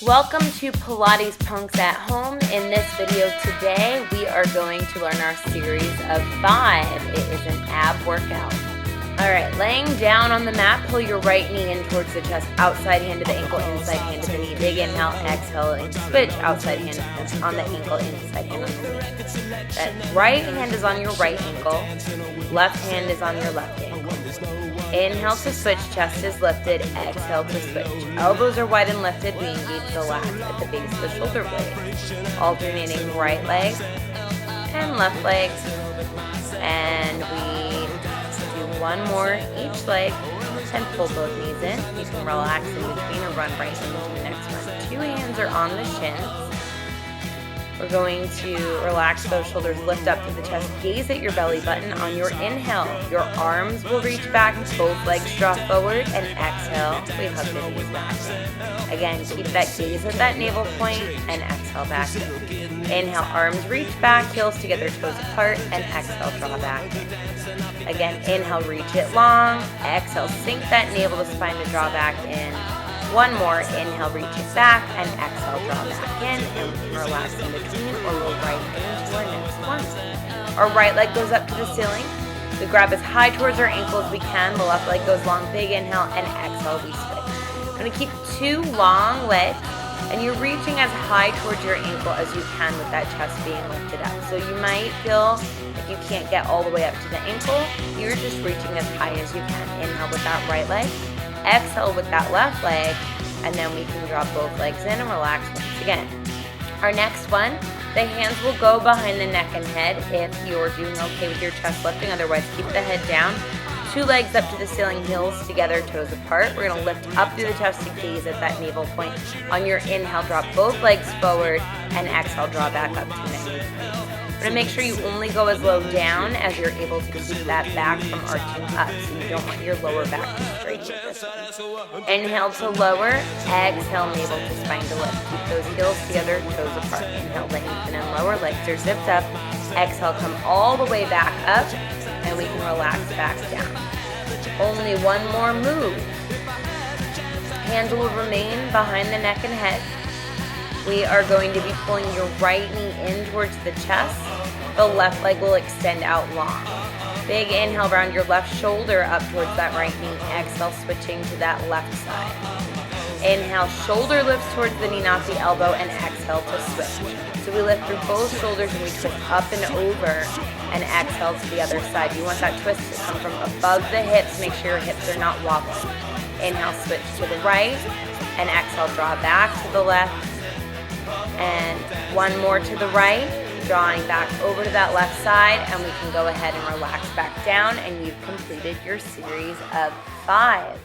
Welcome to Pilates Punx at Home. In this video today, we are going to learn our series of 5. It is an ab workout. All right, laying down on the mat, pull your right knee in towards the chest, outside hand to the ankle, inside hand to the knee. Big inhale, exhale, and switch outside hand on the ankle, inside hand on the knee. That right hand is on your right ankle, left hand is on your left ankle. Inhale to switch, chest is lifted, exhale to switch. Elbows are wide and lifted, we engage the lats at the base of the shoulder blade. Alternating right leg and left leg. And we do one more each leg and pull both knees in. You can relax in between or run right into the next one. 2 hands are on the shins. We're going to relax those shoulders, lift up to the chest, gaze at your belly button. On your inhale, your arms will reach back, both legs draw forward, and exhale, we hug the knees back. Again, keep that gaze at that navel point, and exhale back in. Inhale, arms reach back, heels together, toes apart, and exhale, draw back in. Again, inhale, reach it long, exhale, sink that navel to spine to draw back in. One more, inhale, reach it back, and exhale, draw back in, and we can relax in between or roll right into our next one. Our right leg goes up to the ceiling. We grab as high towards our ankle as we can. The left leg goes long, big inhale, and exhale, we switch. I'm going to keep 2 long legs, and you're reaching as high towards your ankle as you can with that chest being lifted up. So you might feel like you can't get all the way up to the ankle. You're just reaching as high as you can. Inhale with that right leg. Exhale with that left leg, and then we can drop both legs in and relax once again. Our next one, the hands will go behind the neck and head if you're doing okay with your chest lifting. Otherwise, keep the head down. 2 legs up to the ceiling, heels together, toes apart. We're going to lift up through the chest to gaze at that navel point. On your inhale, drop both legs forward, and exhale, draw back up to knees. We're going to make sure you only go as low down as you're able to keep that back from arching up, so you don't want your lower back to straight with this one. Inhale to lower, exhale navel to spine to lift. Keep those heels together, toes apart. Inhale, lengthen and lower, legs are zipped up. Exhale, come all the way back up, and we can relax back down. Only one more move. Hands will remain behind the neck and head. We are going to be pulling your right knee in towards the chest. The left leg will extend out long. Big inhale around your left shoulder up towards that right knee. Exhale, switching to that left side. Inhale, shoulder lifts towards the knee, not the elbow, and exhale to switch. So we lift through both shoulders and we twist up and over and exhale to the other side. You want that twist to come from above the hips. Make sure your hips are not wobbling. Inhale, switch to the right, and exhale, draw back to the left. And one more to the right, drawing back over to that left side, and we can go ahead and relax back down, and you've completed your series of 5.